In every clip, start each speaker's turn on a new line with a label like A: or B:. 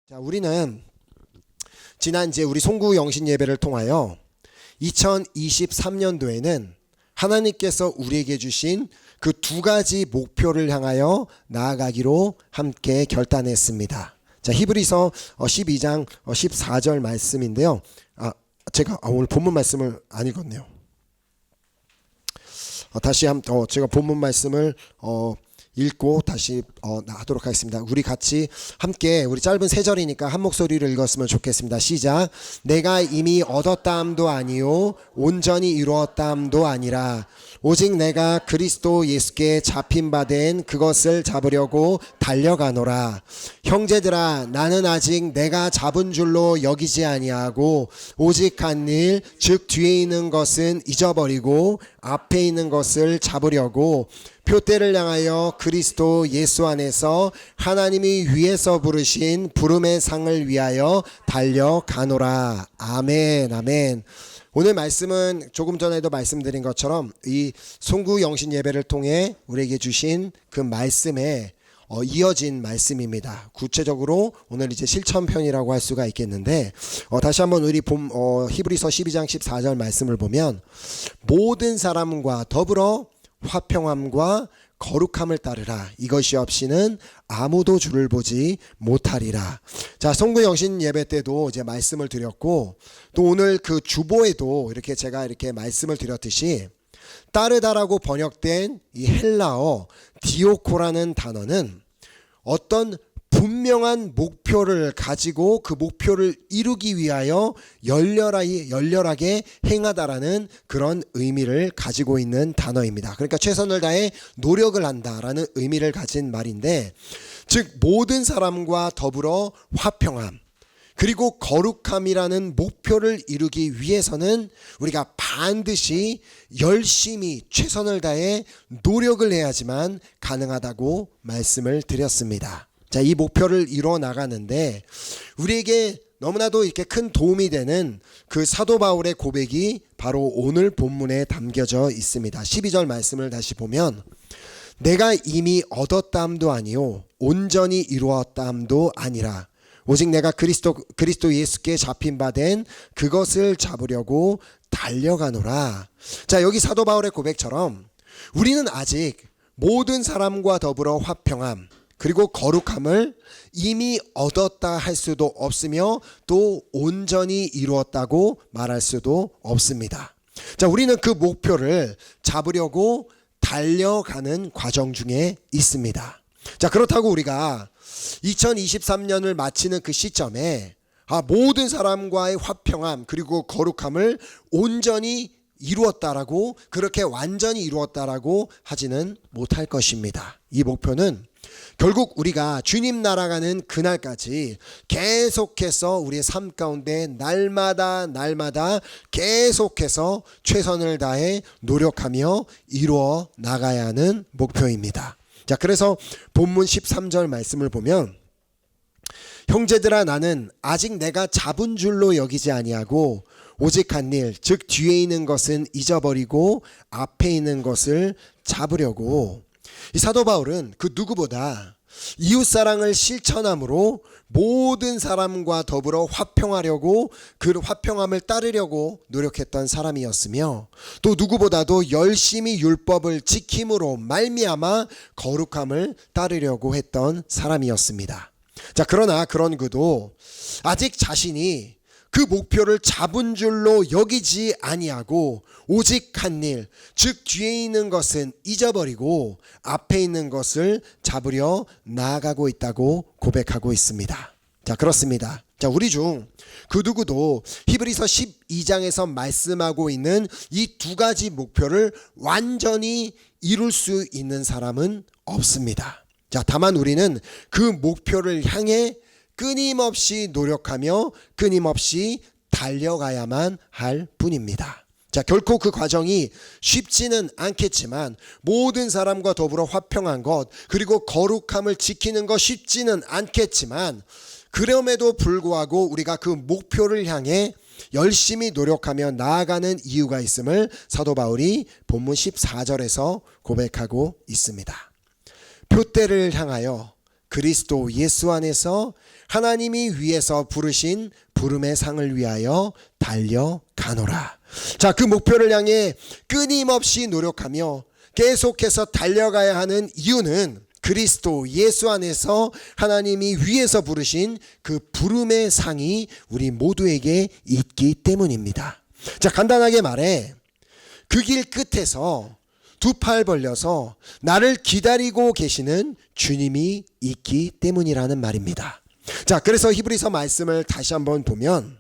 A: 자, 우리는 지난 우리 송구 영신 예배를 통하여 2023년도에는 하나님께서 우리에게 주신 그 두 가지 목표를 향하여 나아가기로 함께 결단했습니다. 자, 히브리서 12장 14절 말씀인데요. 제가 오늘 본문 말씀을 안 읽었네요. 다시 한번 제가 본문 말씀을 읽고 다시 하도록 하겠습니다. 우리 같이 함께 우리 짧은 세 절이니까 한 목소리로 읽었으면 좋겠습니다. 시작. 내가 이미 얻었다함도 아니요 온전히 이루었다함도 아니라 오직 내가 그리스도 예수께 잡힌 바 된 그것을 잡으려고 달려가노라. 형제들아, 나는 아직 내가 잡은 줄로 여기지 아니하고 오직 한 일 즉 뒤에 있는 것은 잊어버리고 앞에 있는 것을 잡으려고 표대를 향하여 그리스도 예수 안에서 하나님이 위에서 부르신 부름의 상을 위하여 달려가노라. 아멘, 아멘. 오늘 말씀은 조금 전에도 말씀드린 것처럼 이 송구 영신 예배를 통해 우리에게 주신 그 말씀에 이어진 말씀입니다. 구체적으로 오늘 이제 실천편이라고 할 수가 있겠는데, 다시 한번 우리 히브리서 12장 14절 말씀을 보면 모든 사람과 더불어 화평함과 거룩함을 따르라. 이것이 없이는 아무도 주를 보지 못하리라. 자, 송구 영신 예배 때도 이제 말씀을 드렸고, 또 오늘 그 주보에도 이렇게 제가 이렇게 말씀을 드렸듯이 따르다라고 번역된 이 헬라어 디오코라는 단어는 어떤 분명한 목표를 가지고 그 목표를 이루기 위하여 열렬하게 행하다라는 그런 의미를 가지고 있는 단어입니다. 그러니까 최선을 다해 노력을 한다라는 의미를 가진 말인데, 즉 모든 사람과 더불어 화평함 그리고 거룩함이라는 목표를 이루기 위해서는 우리가 반드시 열심히 최선을 다해 노력을 해야지만 가능하다고 말씀을 드렸습니다. 자, 이 목표를 이뤄 나가는데 우리에게 너무나도 이렇게 큰 도움이 되는 그 사도 바울의 고백이 바로 오늘 본문에 담겨져 있습니다. 12절 말씀을 다시 보면 내가 이미 얻었다함도 아니요 온전히 이루었다함도 아니라 오직 내가 그리스도 예수께 잡힌 바 된 그것을 잡으려고 달려가노라. 자, 여기 사도 바울의 고백처럼 우리는 아직 모든 사람과 더불어 화평함 그리고 거룩함을 이미 얻었다 할 수도 없으며 또 온전히 이루었다고 말할 수도 없습니다. 자, 우리는 그 목표를 잡으려고 달려가는 과정 중에 있습니다. 자, 그렇다고 우리가 2023년을 마치는 그 시점에 모든 사람과의 화평함 그리고 거룩함을 온전히 이루었다라고, 그렇게 완전히 이루었다라고 하지는 못할 것입니다. 이 목표는 결국 우리가 주님 날아가는 그날까지 계속해서 우리의 삶 가운데 날마다 계속해서 최선을 다해 노력하며 이루어 나가야 하는 목표입니다. 자, 그래서 본문 13절 말씀을 보면 형제들아, 나는 아직 내가 잡은 줄로 여기지 아니하고 오직 한 일 즉 뒤에 있는 것은 잊어버리고 앞에 있는 것을 잡으려고. 이 사도 바울은 그 누구보다 이웃사랑을 실천함으로 모든 사람과 더불어 화평하려고, 그 화평함을 따르려고 노력했던 사람이었으며, 또 누구보다도 열심히 율법을 지킴으로 말미암아 거룩함을 따르려고 했던 사람이었습니다. 자, 그러나 그런 그도 아직 자신이 그 목표를 잡은 줄로 여기지 아니하고 오직 한 일, 즉 뒤에 있는 것은 잊어버리고 앞에 있는 것을 잡으려 나아가고 있다고 고백하고 있습니다. 자, 그렇습니다. 자, 우리 중 그 누구도 히브리서 12장에서 말씀하고 있는 이 두 가지 목표를 완전히 이룰 수 있는 사람은 없습니다. 자, 다만 우리는 그 목표를 향해 끊임없이 노력하며 끊임없이 달려가야만 할 뿐입니다. 자, 결코 그 과정이 쉽지는 않겠지만 모든 사람과 더불어 화평한 것 그리고 거룩함을 지키는 것 쉽지는 않겠지만, 그럼에도 불구하고 우리가 그 목표를 향해 열심히 노력하며 나아가는 이유가 있음을 사도 바울이 본문 14절에서 고백하고 있습니다. 표대를 향하여 그리스도 예수 안에서 하나님이 위에서 부르신 부름의 상을 위하여 달려가노라. 자, 그 목표를 향해 끊임없이 노력하며 계속해서 달려가야 하는 이유는 그리스도 예수 안에서 하나님이 위에서 부르신 그 부름의 상이 우리 모두에게 있기 때문입니다. 자, 간단하게 말해 그 길 끝에서 두 팔 벌려서 나를 기다리고 계시는 주님이 있기 때문이라는 말입니다. 자, 그래서 히브리서 말씀을 다시 한번 보면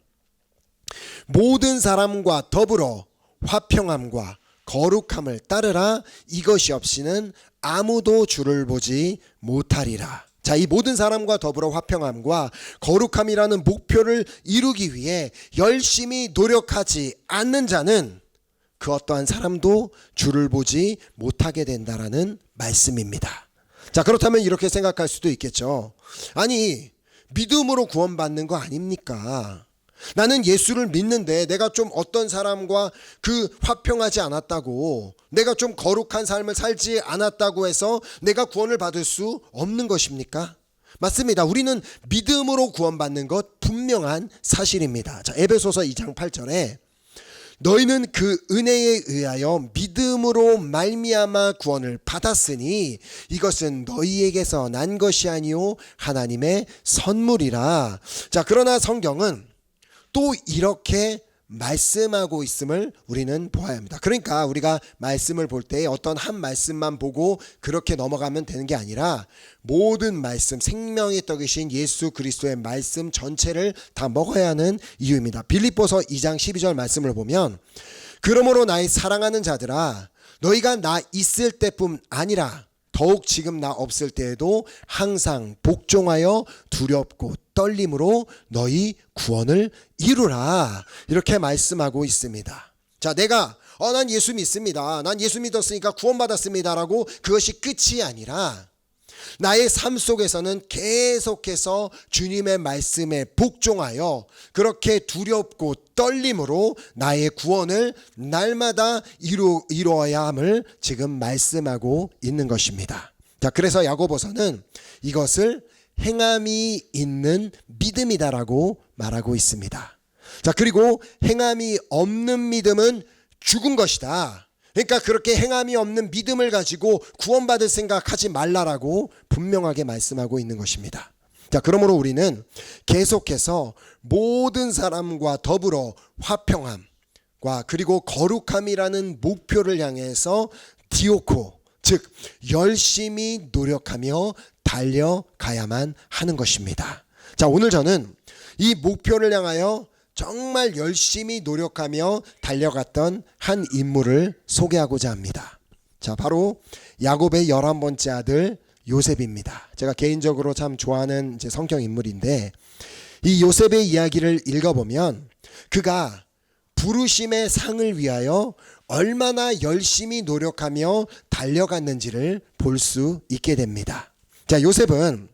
A: 모든 사람과 더불어 화평함과 거룩함을 따르라. 이것이 없이는 아무도 주를 보지 못하리라. 자, 이 모든 사람과 더불어 화평함과 거룩함이라는 목표를 이루기 위해 열심히 노력하지 않는 자는 그 어떠한 사람도 주를 보지 못하게 된다라는 말씀입니다. 자, 그렇다면 이렇게 생각할 수도 있겠죠. 아니, 믿음으로 구원받는 거 아닙니까? 나는 예수를 믿는데 내가 좀 어떤 사람과 그 화평하지 않았다고, 내가 좀 거룩한 삶을 살지 않았다고 해서 내가 구원을 받을 수 없는 것입니까? 맞습니다. 우리는 믿음으로 구원받는 것 분명한 사실입니다. 자, 에베소서 2장 8절에 너희는 그 은혜에 의하여 믿음으로 말미암아 구원을 받았으니 이것은 너희에게서 난 것이 아니요 하나님의 선물이라. 자, 그러나 성경은 또 이렇게 말씀하고 있음을 우리는 보아야 합니다. 그러니까 우리가 말씀을 볼 때 어떤 한 말씀만 보고 그렇게 넘어가면 되는 게 아니라 모든 말씀, 생명의 떡이신 예수 그리스도의 말씀 전체를 다 먹어야 하는 이유입니다. 빌립보서 2장 12절 말씀을 보면 그러므로 나의 사랑하는 자들아 너희가 나 있을 때뿐 아니라 더욱 지금 나 없을 때에도 항상 복종하여 두렵고 떨림으로 너희 구원을 이루라. 이렇게 말씀하고 있습니다. 자, 내가 난 예수 믿습니다. 난 예수 믿었으니까 구원받았습니다 라고 그것이 끝이 아니라 나의 삶 속에서는 계속해서 주님의 말씀에 복종하여 그렇게 두렵고 떨림으로 나의 구원을 날마다 이루어야 함을 지금 말씀하고 있는 것입니다. 자, 그래서 야고보서는 이것을 행함이 있는 믿음이다라고 말하고 있습니다. 자, 그리고 행함이 없는 믿음은 죽은 것이다. 그러니까 그렇게 행함이 없는 믿음을 가지고 구원받을 생각하지 말라라고 분명하게 말씀하고 있는 것입니다. 자, 그러므로 우리는 계속해서 모든 사람과 더불어 화평함과 그리고 거룩함이라는 목표를 향해서 디오코, 즉 열심히 노력하며 달려가야만 하는 것입니다. 자, 오늘 저는 이 목표를 향하여 정말 열심히 노력하며 달려갔던 한 인물을 소개하고자 합니다. 자, 바로 야곱의 11번째 아들 요셉입니다. 제가 개인적으로 참 좋아하는 성경 인물인데 이 요셉의 이야기를 읽어보면 그가 부르심의 상을 위하여 얼마나 열심히 노력하며 달려갔는지를 볼 수 있게 됩니다. 자, 요셉은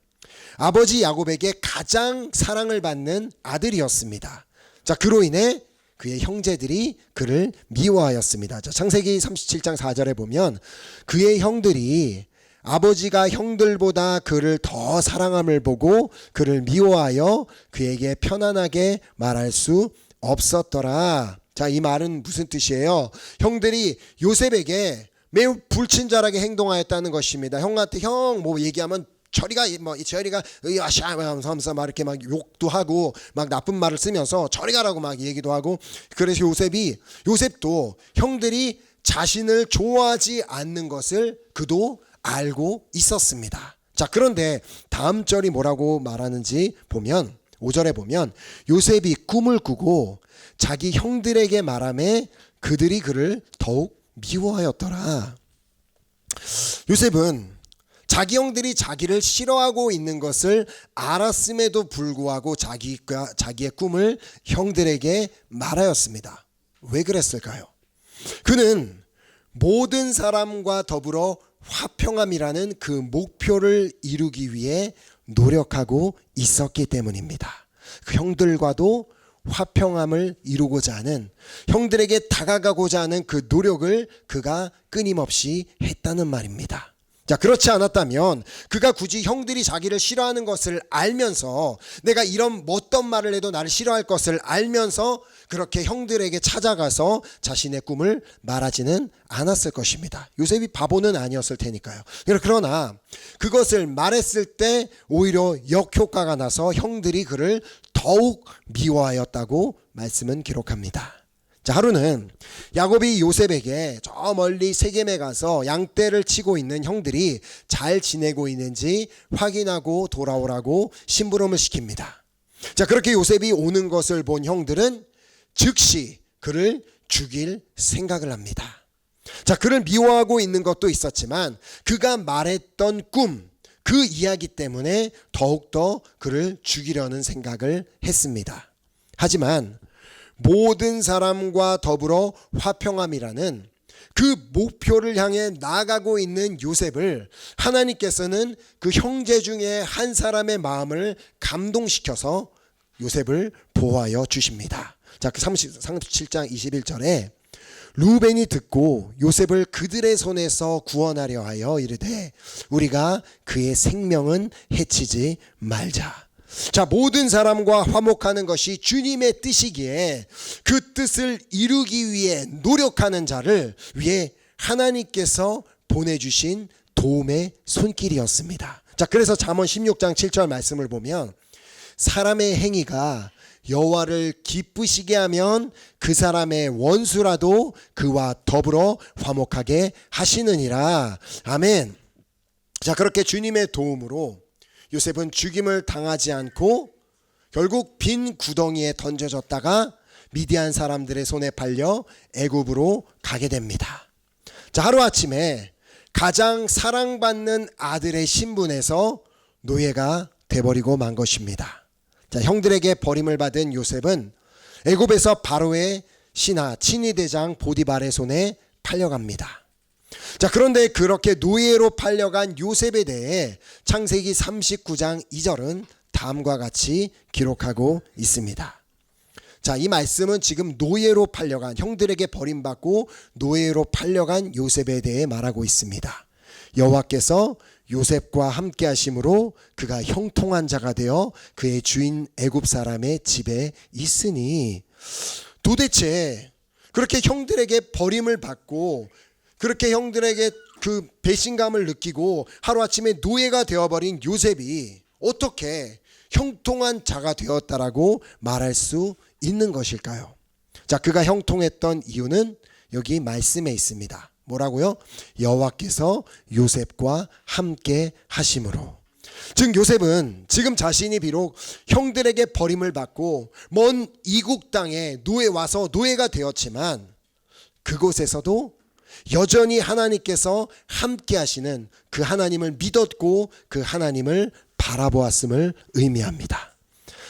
A: 아버지 야곱에게 가장 사랑을 받는 아들이었습니다. 자, 그로 인해 그의 형제들이 그를 미워하였습니다. 자, 창세기 37장 4절에 보면 그의 형들이 아버지가 형들보다 그를 더 사랑함을 보고 그를 미워하여 그에게 편안하게 말할 수 없었더라. 자, 이 말은 무슨 뜻이에요? 형들이 요셉에게 매우 불친절하게 행동하였다는 것입니다. 형한테 형 뭐 얘기하면 저리가 저리가 으아샤 하면서 막 이렇게 막 욕도 하고 막 나쁜 말을 쓰면서 저리 가라고 막 얘기도 하고, 그래서 요셉도 형들이 자신을 좋아하지 않는 것을 그도 알고 있었습니다. 자, 그런데 다음 절이 뭐라고 말하는지 보면 5절에 보면 요셉이 꿈을 꾸고 자기 형들에게 말하매 그들이 그를 더욱 미워하였더라. 요셉은 자기 형들이 자기를 싫어하고 있는 것을 알았음에도 불구하고 자기의 꿈을 형들에게 말하였습니다. 왜 그랬을까요? 그는 모든 사람과 더불어 화평함이라는 그 목표를 이루기 위해 노력하고 있었기 때문입니다. 그 형들과도 화평함을 이루고자 하는, 형들에게 다가가고자 하는 그 노력을 그가 끊임없이 했다는 말입니다. 자, 그렇지 않았다면 그가 굳이 형들이 자기를 싫어하는 것을 알면서, 내가 이런 어떤 말을 해도 나를 싫어할 것을 알면서 그렇게 형들에게 찾아가서 자신의 꿈을 말하지는 않았을 것입니다. 요셉이 바보는 아니었을 테니까요. 그러나 그것을 말했을 때 오히려 역효과가 나서 형들이 그를 더욱 미워하였다고 말씀은 기록합니다. 자, 하루는 야곱이 요셉에게 저 멀리 세겜에 가서 양떼를 치고 있는 형들이 잘 지내고 있는지 확인하고 돌아오라고 심부름을 시킵니다. 자, 그렇게 요셉이 오는 것을 본 형들은 즉시 그를 죽일 생각을 합니다. 자, 그를 미워하고 있는 것도 있었지만 그가 말했던 꿈, 그 이야기 때문에 더욱더 그를 죽이려는 생각을 했습니다. 하지만 모든 사람과 더불어 화평함이라는 그 목표를 향해 나아가고 있는 요셉을 하나님께서는 그 형제 중에 한 사람의 마음을 감동시켜서 요셉을 보호하여 주십니다. 자, 그 37장 21절에 루벤이 듣고 요셉을 그들의 손에서 구원하려 하여 이르되 우리가 그의 생명은 해치지 말자. 자, 모든 사람과 화목하는 것이 주님의 뜻이기에 그 뜻을 이루기 위해 노력하는 자를 위해 하나님께서 보내주신 도움의 손길이었습니다. 자, 그래서 잠언 16장 7절 말씀을 보면 사람의 행위가 여호와를 기쁘시게 하면 그 사람의 원수라도 그와 더불어 화목하게 하시느니라. 아멘. 자, 그렇게 주님의 도움으로 요셉은 죽임을 당하지 않고 결국 빈 구덩이에 던져졌다가 미디안 사람들의 손에 팔려 애굽으로 가게 됩니다. 자, 하루아침에 가장 사랑받는 아들의 신분에서 노예가 돼버리고 만 것입니다. 자, 형들에게 버림을 받은 요셉은 애굽에서 바로의 신하 친위대장 보디발의 손에 팔려갑니다. 자, 그런데 그렇게 노예로 팔려간 요셉에 대해 창세기 39장 2절은 다음과 같이 기록하고 있습니다. 자, 이 말씀은 지금 노예로 팔려간, 형들에게 버림받고 노예로 팔려간 요셉에 대해 말하고 있습니다. 여호와께서 요셉과 함께 하심으로 그가 형통한 자가 되어 그의 주인 애굽 사람의 집에 있으니. 도대체 그렇게 형들에게 버림을 받고 그렇게 형들에게 그 배신감을 느끼고 하루아침에 노예가 되어버린 요셉이 어떻게 형통한 자가 되었다라고 말할 수 있는 것일까요? 자, 그가 형통했던 이유는 여기 말씀에 있습니다. 뭐라고요? 여호와께서 요셉과 함께 하심으로. 즉 요셉은 지금 자신이 비록 형들에게 버림을 받고 먼 이국 땅에 와서 노예가 되었지만 그곳에서도 여전히 하나님께서 함께 하시는 그 하나님을 믿었고 그 하나님을 바라보았음을 의미합니다.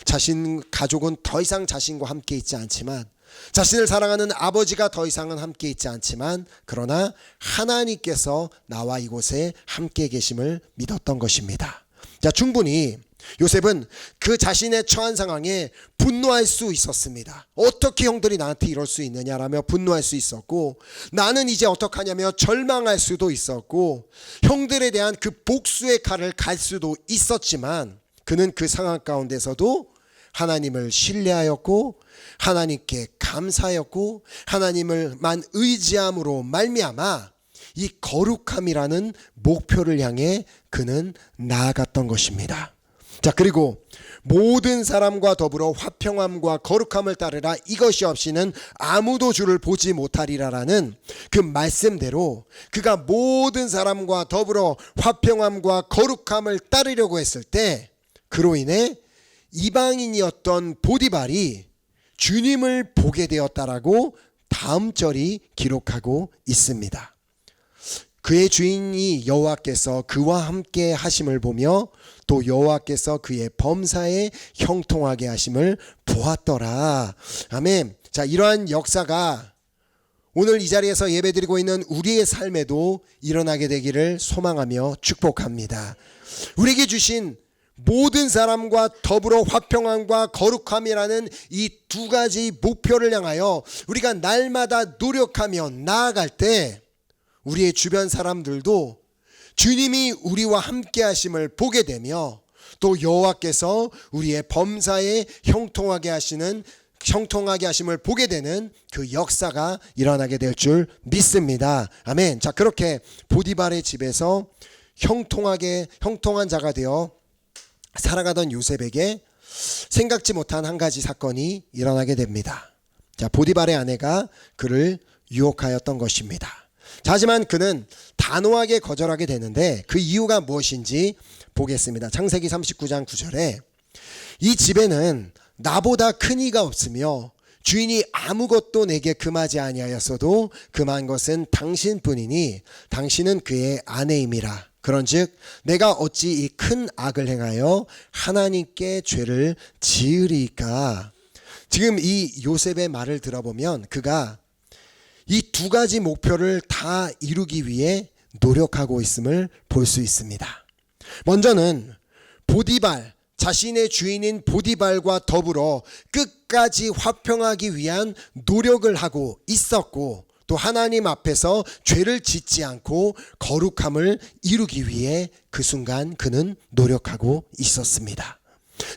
A: 자신 가족은 더 이상 자신과 함께 있지 않지만, 자신을 사랑하는 아버지가 더 이상은 함께 있지 않지만, 그러나 하나님께서 나와 이곳에 함께 계심을 믿었던 것입니다. 자, 충분히 요셉은 그 자신의 처한 상황에 분노할 수 있었습니다. 어떻게 형들이 나한테 이럴 수 있느냐라며 분노할 수 있었고, 나는 이제 어떡하냐며 절망할 수도 있었고, 형들에 대한 그 복수의 칼을 갈 수도 있었지만, 그는 그 상황 가운데서도 하나님을 신뢰하였고 하나님께 감사하였고 하나님을만 의지함으로 말미암아 이 거룩함이라는 목표를 향해 그는 나아갔던 것입니다. 자, 그리고 모든 사람과 더불어 화평함과 거룩함을 따르라, 이것이 없이는 아무도 주를 보지 못하리라라는 그 말씀대로 그가 모든 사람과 더불어 화평함과 거룩함을 따르려고 했을 때 그로 인해 이방인이었던 보디발이 주님을 보게 되었다라고 다음 절이 기록하고 있습니다. 그의 주인이 여호와께서 그와 함께 하심을 보며 또 여호와께서 그의 범사에 형통하게 하심을 보았더라. 아멘. 자, 이러한 역사가 오늘 이 자리에서 예배드리고 있는 우리의 삶에도 일어나게 되기를 소망하며 축복합니다. 우리에게 주신 모든 사람과 더불어 화평함과 거룩함이라는 이 두 가지 목표를 향하여 우리가 날마다 노력하며 나아갈 때 우리의 주변 사람들도 주님이 우리와 함께 하심을 보게 되며 또 여호와께서 우리의 범사에 형통하게 하심을 보게 되는 그 역사가 일어나게 될 줄 믿습니다. 아멘. 자, 그렇게 보디발의 집에서 형통한 자가 되어 살아가던 요셉에게 생각지 못한 한 가지 사건이 일어나게 됩니다. 자, 보디발의 아내가 그를 유혹하였던 것입니다. 자, 하지만 그는 단호하게 거절하게 되는데 그 이유가 무엇인지 보겠습니다. 창세기 39장 9절에 이 집에는 나보다 큰 이가 없으며 주인이 아무것도 내게 금하지 아니하였어도 금한 것은 당신뿐이니 당신은 그의 아내임이라. 그런즉 내가 어찌 이 큰 악을 행하여 하나님께 죄를 지으리까. 지금 이 요셉의 말을 들어보면 그가 이 두 가지 목표를 다 이루기 위해 노력하고 있음을 볼 수 있습니다. 먼저는 보디발, 자신의 주인인 보디발과 더불어 끝까지 화평하기 위한 노력을 하고 있었고 또 하나님 앞에서 죄를 짓지 않고 거룩함을 이루기 위해 그 순간 그는 노력하고 있었습니다.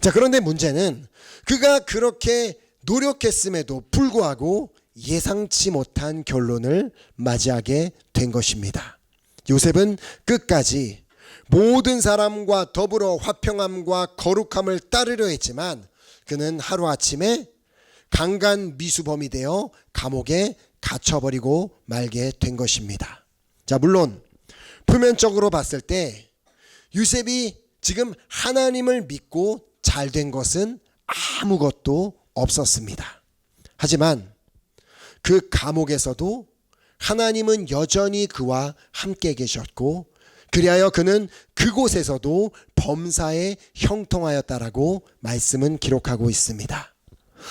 A: 자, 그런데 문제는 그가 그렇게 노력했음에도 불구하고 예상치 못한 결론을 맞이하게 된 것입니다. 요셉은 끝까지 모든 사람과 더불어 화평함과 거룩함을 따르려 했지만 그는 하루아침에 강간미수범이 되어 감옥에 갇혀버리고 말게 된 것입니다. 자, 물론 표면적으로 봤을 때 요셉이 지금 하나님을 믿고 잘된 것은 아무것도 없었습니다. 하지만 그 감옥에서도 하나님은 여전히 그와 함께 계셨고 그리하여 그는 그곳에서도 범사에 형통하였다라고 말씀은 기록하고 있습니다.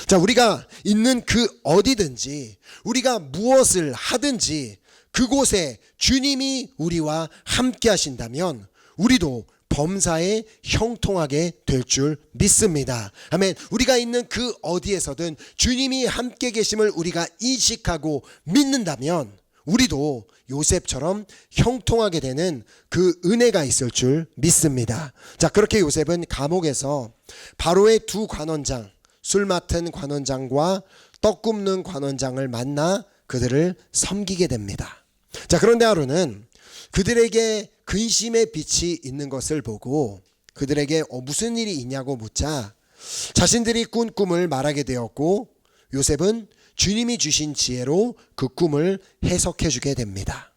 A: 자, 우리가 있는 그 어디든지 우리가 무엇을 하든지 그곳에 주님이 우리와 함께 하신다면 우리도 범사에 형통하게 될 줄 믿습니다. 아멘. 우리가 있는 그 어디에서든 주님이 함께 계심을 우리가 인식하고 믿는다면 우리도 요셉처럼 형통하게 되는 그 은혜가 있을 줄 믿습니다. 자, 그렇게 요셉은 감옥에서 바로의 두 관원장, 술 맡은 관원장과 떡 굽는 관원장을 만나 그들을 섬기게 됩니다. 자, 그런데 하루는 그들에게 근심의 빛이 있는 것을 보고 그들에게 무슨 일이 있냐고 묻자 자신들이 꾼 꿈을 말하게 되었고 요셉은 주님이 주신 지혜로 그 꿈을 해석해 주게 됩니다.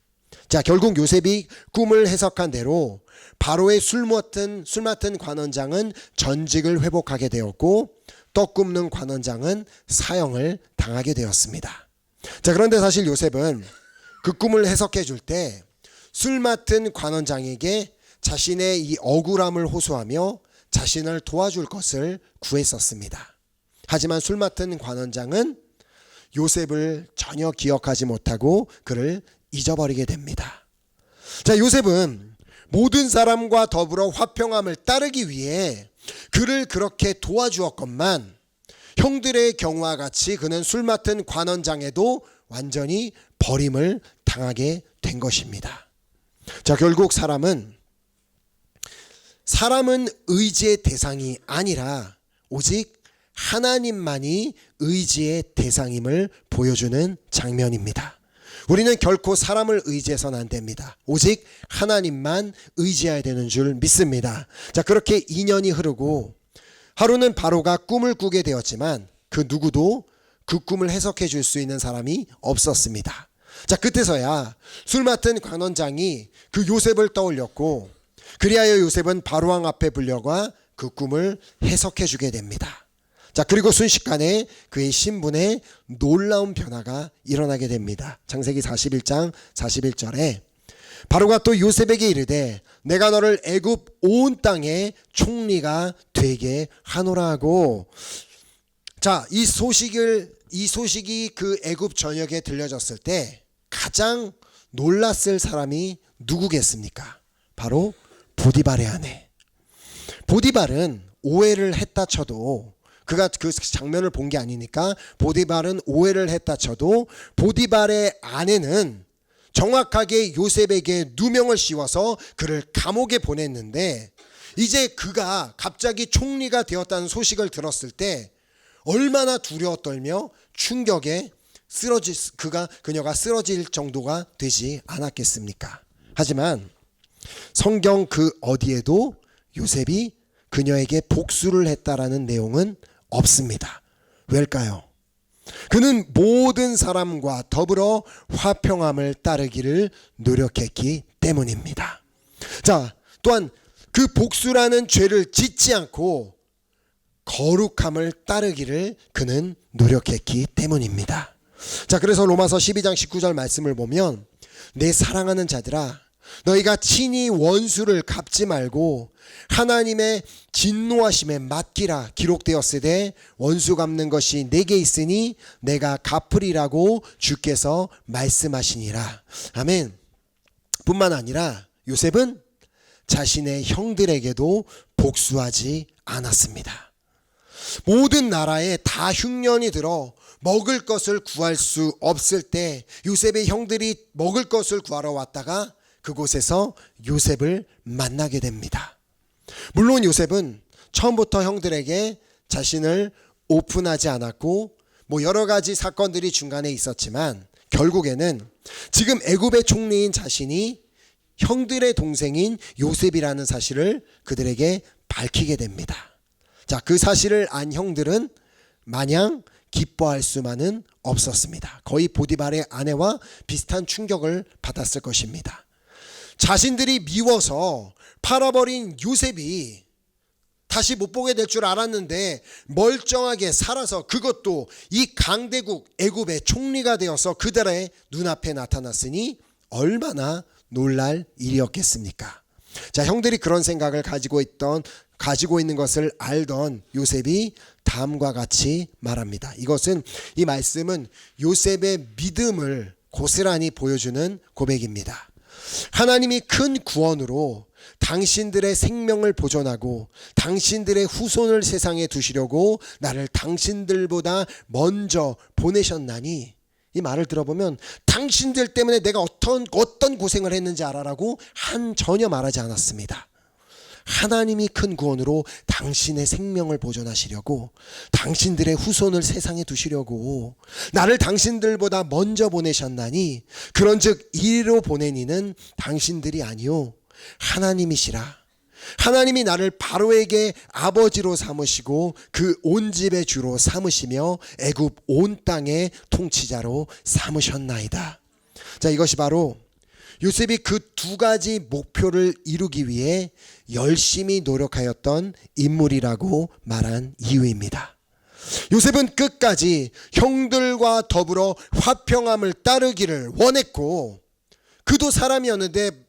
A: 자, 결국 요셉이 꿈을 해석한 대로 바로의 술 맡은 관원장은 전직을 회복하게 되었고 떡 굽는 관원장은 사형을 당하게 되었습니다. 자, 그런데 사실 요셉은 그 꿈을 해석해 줄 때 술 맡은 관원장에게 자신의 이 억울함을 호소하며 자신을 도와줄 것을 구했었습니다. 하지만 술 맡은 관원장은 요셉을 전혀 기억하지 못하고 그를 잊어버리게 됩니다. 자, 요셉은 모든 사람과 더불어 화평함을 따르기 위해 그를 그렇게 도와주었건만 형들의 경우와 같이 그는 술 맡은 관원장에도 완전히 버림을 당하게 된 것입니다. 자, 결국 사람은 의지의 대상이 아니라 오직 하나님만이 의지의 대상임을 보여주는 장면입니다. 우리는 결코 사람을 의지해서는 안 됩니다. 오직 하나님만 의지해야 되는 줄 믿습니다. 자, 그렇게 2년이 흐르고 하루는 바로가 꿈을 꾸게 되었지만 그 누구도 그 꿈을 해석해 줄 수 있는 사람이 없었습니다. 자, 그때서야 술 맡은 관원장이 그 요셉을 떠올렸고 그리하여 요셉은 바로왕 앞에 불려가 그 꿈을 해석해 주게 됩니다. 자, 그리고 순식간에 그의 신분에 놀라운 변화가 일어나게 됩니다. 창세기 41장 41절에 바로가 또 요셉에게 이르되 내가 너를 애굽 온 땅의 총리가 되게 하노라 하고, 자, 이 소식이 그 애굽 전역에 들려졌을 때 가장 놀랐을 사람이 누구겠습니까? 바로 보디발의 아내. 보디발은 오해를 했다 쳐도 그가 그 장면을 본 게 아니니까 보디발은 오해를 했다 쳐도 보디발의 아내는 정확하게 요셉에게 누명을 씌워서 그를 감옥에 보냈는데, 이제 그가 갑자기 총리가 되었다는 소식을 들었을 때 얼마나 두려워 떨며 충격에 그녀가 쓰러질 정도가 되지 않았겠습니까? 하지만 성경 그 어디에도 요셉이 그녀에게 복수를 했다라는 내용은 없습니다. 왜일까요? 그는 모든 사람과 더불어 화평함을 따르기를 노력했기 때문입니다. 자, 또한 그 복수라는 죄를 짓지 않고 거룩함을 따르기를 그는 노력했기 때문입니다. 자, 그래서 로마서 12장 19절 말씀을 보면, 내 사랑하는 자들아, 너희가 친히 원수를 갚지 말고 하나님의 진노하심에 맡기라. 기록되었으되 원수 갚는 것이 내게 있으니 내가 갚으리라고 주께서 말씀하시니라. 아멘. 뿐만 아니라 요셉은 자신의 형들에게도 복수하지 않았습니다. 모든 나라에 다 흉년이 들어 먹을 것을 구할 수 없을 때 요셉의 형들이 먹을 것을 구하러 왔다가 그곳에서 요셉을 만나게 됩니다. 물론 요셉은 처음부터 형들에게 자신을 오픈하지 않았고 여러 가지 사건들이 중간에 있었지만, 결국에는 지금 애굽의 총리인 자신이 형들의 동생인 요셉이라는 사실을 그들에게 밝히게 됩니다. 자, 그 사실을 안 형들은 마냥 기뻐할 수만은 없었습니다. 거의 보디발의 아내와 비슷한 충격을 받았을 것입니다. 자신들이 미워서 팔아버린 요셉이 다시 못 보게 될 줄 알았는데 멀쩡하게 살아서, 그것도 이 강대국 애굽의 총리가 되어서 그들의 눈앞에 나타났으니 얼마나 놀랄 일이었겠습니까? 자, 형들이 그런 생각을 가지고 있는 것을 알던 요셉이 다음과 같이 말합니다. 이 말씀은 요셉의 믿음을 고스란히 보여주는 고백입니다. 하나님이 큰 구원으로 당신들의 생명을 보존하고 당신들의 후손을 세상에 두시려고 나를 당신들보다 먼저 보내셨나니, 이 말을 들어보면 당신들 때문에 내가 어떤 고생을 했는지 알아라고 전혀 말하지 않았습니다. 하나님이 큰 구원으로 당신의 생명을 보존하시려고, 당신들의 후손을 세상에 두시려고 나를 당신들보다 먼저 보내셨나니, 그런즉 이리로 보낸 이는 당신들이 아니요 하나님이시라. 하나님이 나를 바로에게 아버지로 삼으시고 그 온 집의 주로 삼으시며 애굽 온 땅의 통치자로 삼으셨나이다. 자, 이것이 바로 요셉이 그 두 가지 목표를 이루기 위해 열심히 노력하였던 인물이라고 말한 이유입니다. 요셉은 끝까지 형들과 더불어 화평함을 따르기를 원했고, 그도 사람이었는데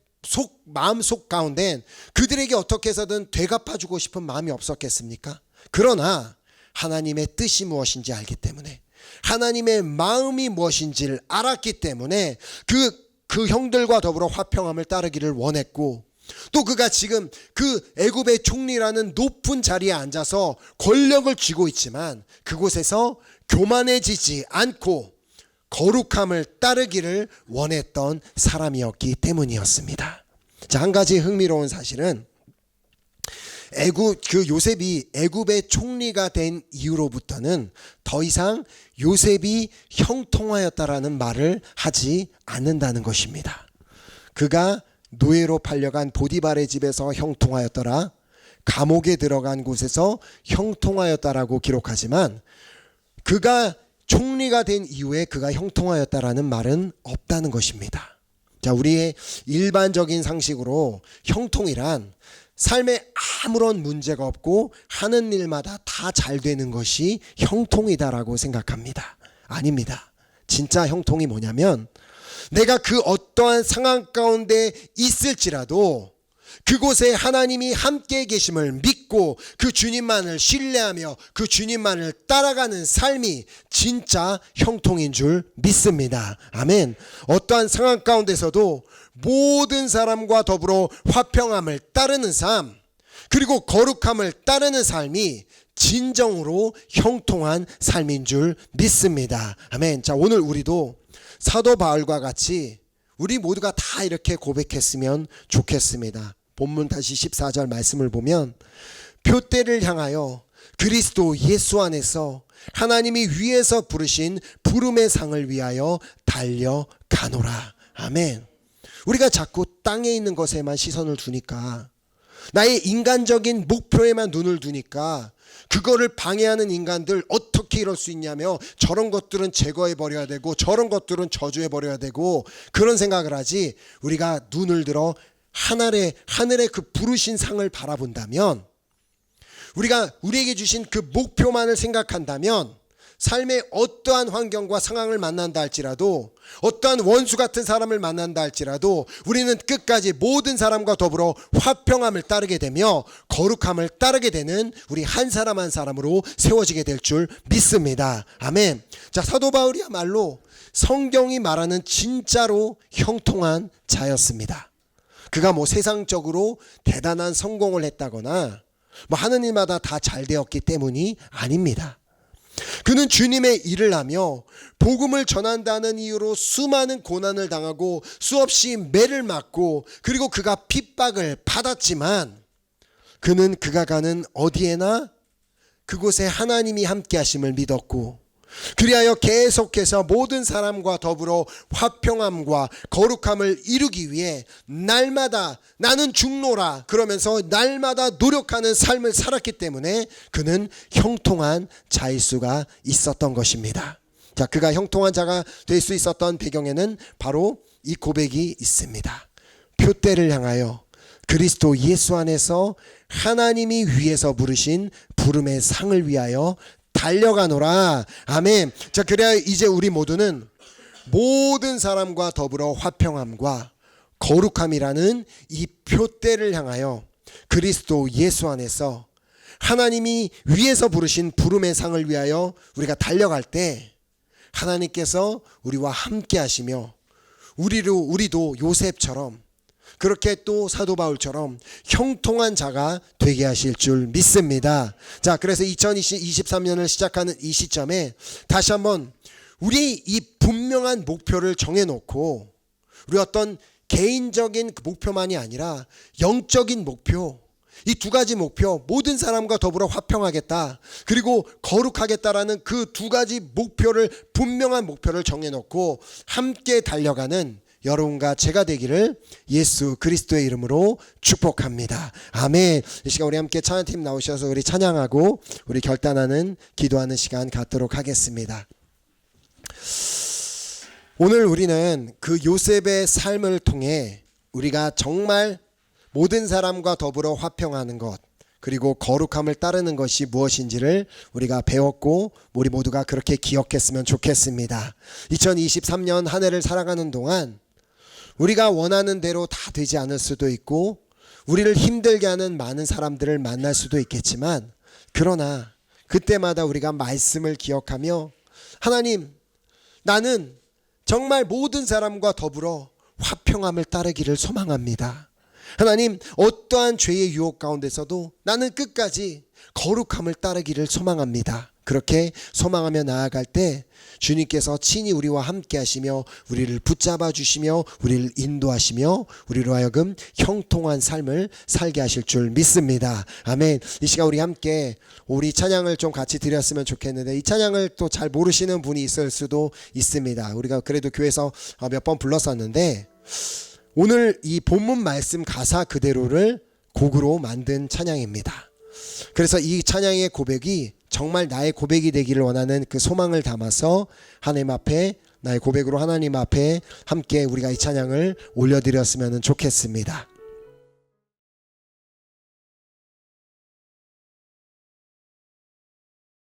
A: 마음속 가운데 그들에게 어떻게 해서든 되갚아주고 싶은 마음이 없었겠습니까? 그러나 하나님의 뜻이 무엇인지 알기 때문에, 하나님의 마음이 무엇인지를 알았기 때문에 그 형들과 더불어 화평함을 따르기를 원했고, 또 그가 지금 그 애굽의 총리라는 높은 자리에 앉아서 권력을 쥐고 있지만 그곳에서 교만해지지 않고 거룩함을 따르기를 원했던 사람이었기 때문이었습니다. 자, 한 가지 흥미로운 사실은 요셉이 애굽의 총리가 된 이후로부터는 더 이상 요셉이 형통하였다라는 말을 하지 않는다는 것입니다. 그가 노예로 팔려간 보디발의 집에서 형통하였더라, 감옥에 들어간 곳에서 형통하였다라고 기록하지만, 그가 총리가 된 이후에 그가 형통하였다라는 말은 없다는 것입니다. 자, 우리의 일반적인 상식으로 형통이란 삶에 아무런 문제가 없고 하는 일마다 다 잘 되는 것이 형통이다라고 생각합니다. 아닙니다. 진짜 형통이 뭐냐면, 내가 그 어떠한 상황 가운데 있을지라도 그곳에 하나님이 함께 계심을 믿고 그 주님만을 신뢰하며 그 주님만을 따라가는 삶이 진짜 형통인 줄 믿습니다. 아멘. 어떠한 상황 가운데서도 모든 사람과 더불어 화평함을 따르는 삶, 그리고 거룩함을 따르는 삶이 진정으로 형통한 삶인 줄 믿습니다. 아멘. 자, 오늘 우리도 사도 바울과 같이 우리 모두가 다 이렇게 고백했으면 좋겠습니다. 본문 다시 14절 말씀을 보면 표대를 향하여 그리스도 예수 안에서 하나님이 위에서 부르신 부름의 상을 위하여 달려가노라. 아멘. 우리가 자꾸 땅에 있는 것에만 시선을 두니까, 나의 인간적인 목표에만 눈을 두니까 그거를 방해하는 인간들 어떻게 이럴 수 있냐며 저런 것들은 제거해버려야 되고 저런 것들은 저주해버려야 되고 그런 생각을 하지, 우리가 눈을 들어 하늘의 그 부르신 상을 바라본다면, 우리가 우리에게 주신 그 목표만을 생각한다면, 삶의 어떠한 환경과 상황을 만난다 할지라도, 어떠한 원수 같은 사람을 만난다 할지라도 우리는 끝까지 모든 사람과 더불어 화평함을 따르게 되며 거룩함을 따르게 되는 우리 한 사람 한 사람으로 세워지게 될 줄 믿습니다. 아멘. 자, 사도 바울이야말로 성경이 말하는 진짜로 형통한 자였습니다. 그가 뭐 세상적으로 대단한 성공을 했다거나 뭐 하는 일마다 다 잘 되었기 때문이 아닙니다. 그는 주님의 일을 하며 복음을 전한다는 이유로 수많은 고난을 당하고 수없이 매를 맞고, 그리고 그가 핍박을 받았지만 그는 그가 가는 어디에나 그곳에 하나님이 함께 하심을 믿었고, 그리하여 계속해서 모든 사람과 더불어 화평함과 거룩함을 이루기 위해 날마다 나는 죽노라 그러면서 날마다 노력하는 삶을 살았기 때문에 그는 형통한 자일 수가 있었던 것입니다. 자, 그가 형통한 자가 될 수 있었던 배경에는 바로 이 고백이 있습니다. 표대를 향하여 그리스도 예수 안에서 하나님이 위에서 부르신 부름의 상을 위하여 달려가노라. 아멘. 자, 그래야 이제 우리 모두는 모든 사람과 더불어 화평함과 거룩함이라는 이 표대를 향하여 그리스도 예수 안에서 하나님이 위에서 부르신 부름의 상을 위하여 우리가 달려갈 때, 하나님께서 우리와 함께 하시며 우리도 요셉처럼, 그렇게 또 사도 바울처럼 형통한 자가 되게 하실 줄 믿습니다. 자, 그래서 2023년을 시작하는 이 시점에 다시 한번 우리 이 분명한 목표를 정해놓고, 우리 어떤 개인적인 목표만이 아니라 영적인 목표, 이 두 가지 목표, 모든 사람과 더불어 화평하겠다, 그리고 거룩하겠다라는 그 두 가지 목표를, 분명한 목표를 정해놓고 함께 달려가는 여러분과 제가 되기를 예수 그리스도의 이름으로 축복합니다. 아멘. 이 시간 우리 함께 찬양팀 나오셔서 우리 찬양하고 우리 결단하는 기도하는 시간 갖도록 하겠습니다. 오늘 우리는 그 요셉의 삶을 통해 우리가 정말 모든 사람과 더불어 화평하는 것, 그리고 거룩함을 따르는 것이 무엇인지를 우리가 배웠고 우리 모두가 그렇게 기억했으면 좋겠습니다. 2023년 한 해를 살아가는 동안 우리가 원하는 대로 다 되지 않을 수도 있고 우리를 힘들게 하는 많은 사람들을 만날 수도 있겠지만, 그러나 그때마다 우리가 말씀을 기억하며, 하나님, 나는 정말 모든 사람과 더불어 화평함을 따르기를 소망합니다. 하나님, 어떠한 죄의 유혹 가운데서도 나는 끝까지 거룩함을 따르기를 소망합니다. 그렇게 소망하며 나아갈 때 주님께서 친히 우리와 함께 하시며 우리를 붙잡아 주시며 우리를 인도하시며 우리로 하여금 형통한 삶을 살게 하실 줄 믿습니다. 아멘. 이 시간 우리 함께 우리 찬양을 좀 같이 드렸으면 좋겠는데, 이 찬양을 또 잘 모르시는 분이 있을 수도 있습니다. 우리가 그래도 교회에서 몇 번 불렀었는데, 오늘 이 본문 말씀 가사 그대로를 곡으로 만든 찬양입니다. 그래서 이 찬양의 고백이 정말 나의 고백이 되기를 원하는 그 소망을 담아서 하나님 앞에, 나의 고백으로 하나님 앞에 함께 우리가 이 찬양을 올려드렸으면 좋겠습니다.